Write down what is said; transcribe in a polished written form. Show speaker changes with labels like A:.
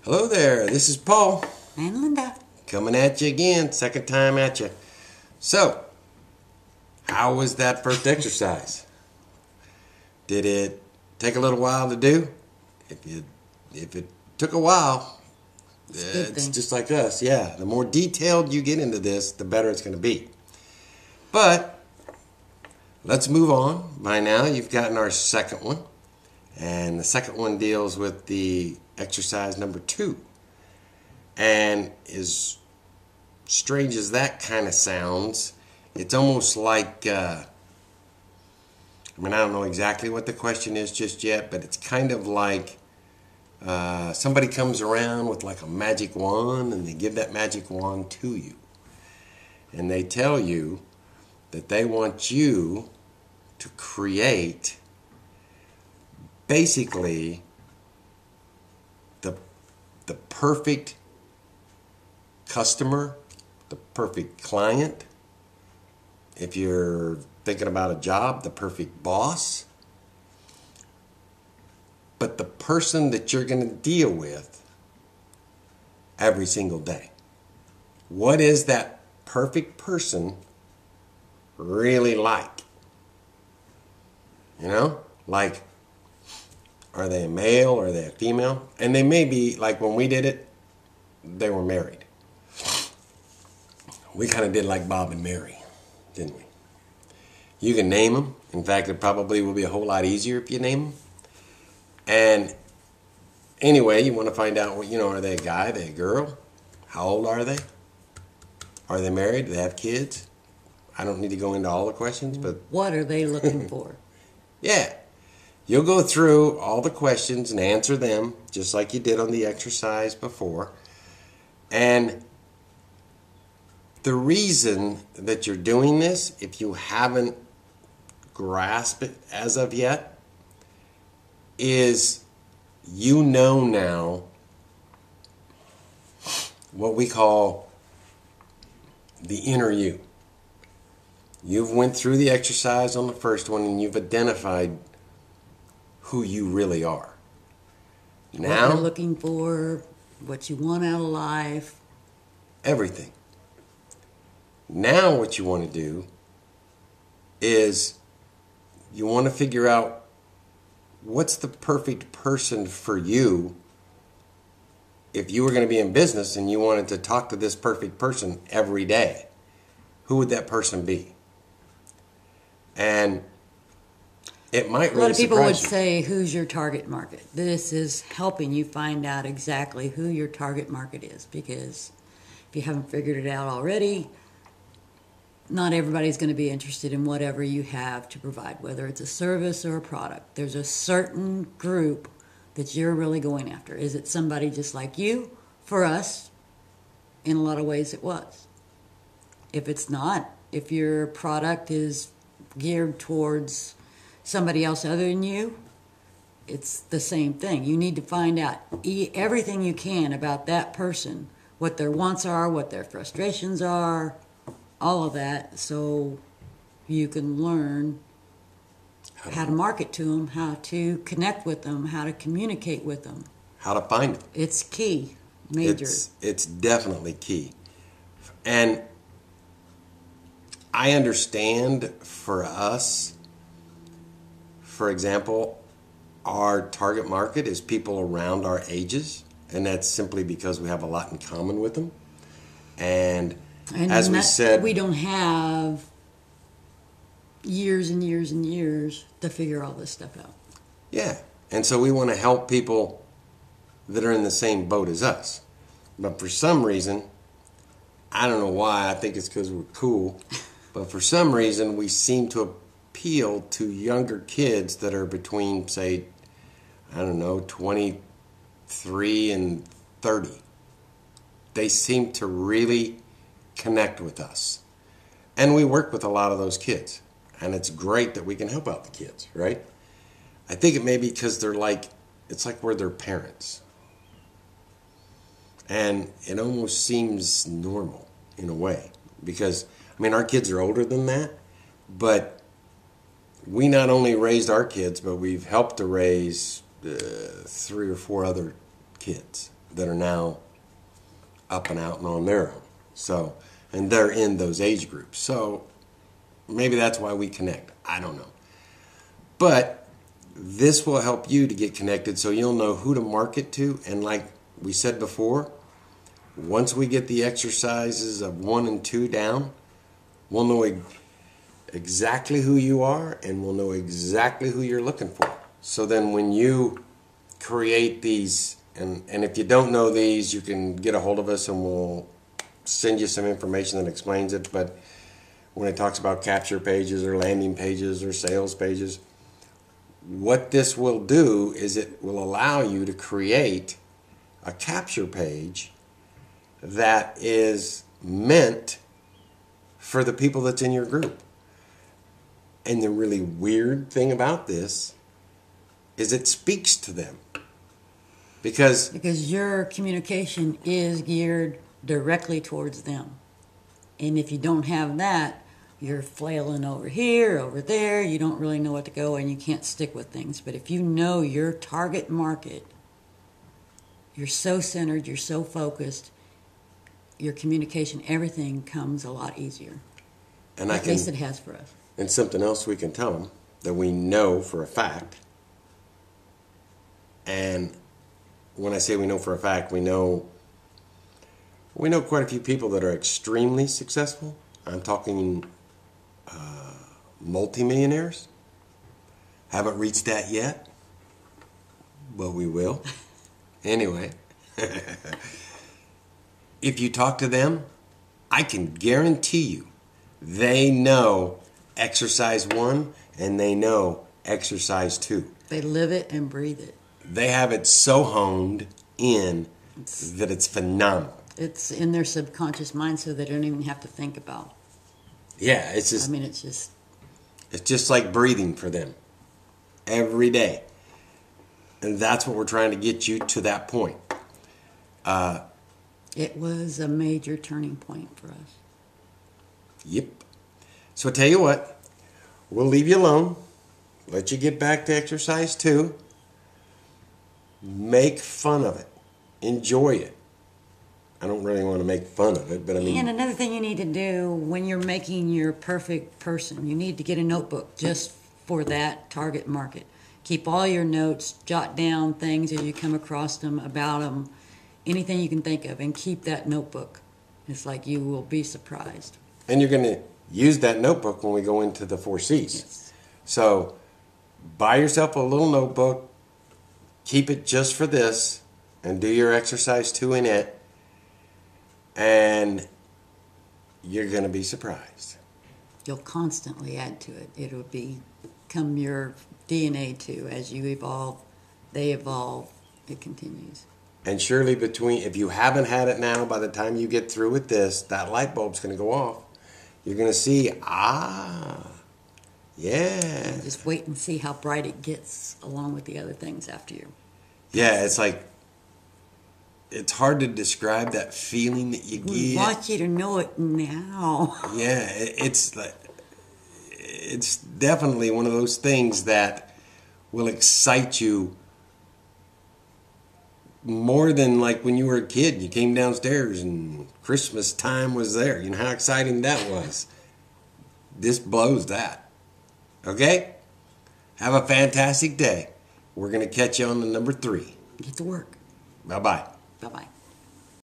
A: Hello there, this is Paul.
B: And Linda.
A: Coming at you again, second time at you. So, how was that first exercise? Did it take a little while to do? If it took a while, it's just like us. Yeah, the more detailed you get into this, the better it's going to be. But, let's move on. By now, you've gotten our second one. And the second one deals with the exercise number 2. And as strange as that kind of sounds, it's almost like, I don't know exactly what the question is just yet, but it's kind of like somebody comes around with like a magic wand and they give that magic wand to you. And they tell you that they want you to create basically the perfect customer, the perfect client. If you're thinking about a job, the perfect boss. But the person that you're going to deal with every single day. What is that perfect person really like? You know, like, are they a male? Are they a female? And they may be, like when we did it, they were married. We kind of did like Bob and Mary, didn't we? You can name them. In fact, it probably will be a whole lot easier if you name them. And anyway, you want to find out, are they a guy? Are they a girl? How old are they? Are they married? Do they have kids? I don't need to go into all the questions, but...
B: What are they looking for?
A: Yeah. You'll go through all the questions and answer them, just like you did on the exercise before. And the reason that you're doing this, if you haven't grasped it as of yet, is you know now what we call the inner you. You've went through the exercise on the first one and you've identified who you really are. Now,
B: what you're looking for, what you want out of life.
A: Everything. Now what you want to do is you want to figure out what's the perfect person for you. If you were going to be in business and you wanted to talk to this perfect person every day, who would that person be? And it might really surprise you.
B: A lot of people would say, who's your target market? This is helping you find out exactly who your target market is, because if you haven't figured it out already, not everybody's going to be interested in whatever you have to provide, whether it's a service or a product. There's a certain group that you're really going after. Is it somebody just like you? For us, in a lot of ways it was. If it's not, if your product is geared towards somebody else other than you, it's the same thing. You need to find out everything you can about that person, what their wants are, what their frustrations are, all of that, so you can learn how to market to them, how to connect with them, how to communicate with them.
A: How to find them.
B: It's key, major.
A: It's definitely key. And I understand for us, for example, our target market is people around our ages, and that's simply because we have a lot in common with them. And as we said,
B: we don't have years and years and years to figure all this stuff out.
A: Yeah, and so we want to help people that are in the same boat as us. But for some reason, I don't know why, I think it's because we're cool, but for some reason we seem to appeal to younger kids that are between, say, 23 and 30. They seem to really connect with us. And we work with a lot of those kids. And it's great that we can help out the kids, right? I think it may be because it's like we're their parents. And it almost seems normal in a way. Because, our kids are older than that, but we not only raised our kids, but we've helped to raise 3 or 4 other kids. that are now up and out and on their own. So, and they're in those age groups. So maybe that's why we connect. I don't know. But this will help you to get connected so you'll know who to market to. And like we said before, once we get the exercises of 1 and 2 down, we'll know exactly who you are and we'll know exactly who you're looking for. So then when you create these, and if you don't know these, you can get a hold of us and we'll send you some information that explains it. But when it talks about capture pages or landing pages or sales pages, what this will do is it will allow you to create a capture page that is meant for the people that's in your group. And the really weird thing about this is it speaks to them. Because
B: your communication is geared directly towards them. And if you don't have that, you're flailing over here, over there, you don't really know what to go, and you can't stick with things. But if you know your target market, you're so centered, you're so focused, your communication, everything comes a lot easier.
A: And
B: at least it has for us.
A: And something else we can tell them that we know for a fact. And when I say we know for a fact, we know quite a few people that are extremely successful. I'm talking multimillionaires. Haven't reached that yet, but we will. Anyway, if you talk to them, I can guarantee you they know exercise 1 and they know exercise 2.
B: They live it and breathe it.
A: They have it so honed in that it's phenomenal.
B: It's in their subconscious mind, so they don't even have to think about.
A: Yeah, it's just.
B: I mean, it's
A: just like breathing for them every day, and that's what we're trying to get you to that point.
B: It was a major turning point for us.
A: Yep. So I tell you what, we'll leave you alone. Let you get back to exercise 2. Make fun of it. Enjoy it. I don't really want to make fun of it, but I mean...
B: And another thing you need to do when you're making your perfect person, you need to get a notebook just for that target market. Keep all your notes, jot down things as you come across them, about them, anything you can think of, and keep that notebook. It's like you will be surprised.
A: And you're going to use that notebook when we go into the 4 C's.
B: Yes.
A: So buy yourself a little notebook, keep it just for this, and do your exercise 2 in it, and you're going to be surprised.
B: You'll constantly add to it. It'll become your DNA too. As you evolve, they evolve, it continues.
A: And surely if you haven't had it now, by the time you get through with this, that light bulb's going to go off. You're going to see, yeah.
B: And just wait and see how bright it gets along with the other things after you.
A: Yeah, it's like, it's hard to describe that feeling that you
B: We
A: get.
B: want you to know it now.
A: Yeah, it's like, it's definitely one of those things that will excite you more than like when you were a kid. You came downstairs and Christmas time was there. You know how exciting that was. This blows that. Okay? Have a fantastic day. We're going to catch you on the number 3.
B: Get to work.
A: Bye-bye.
B: Bye-bye.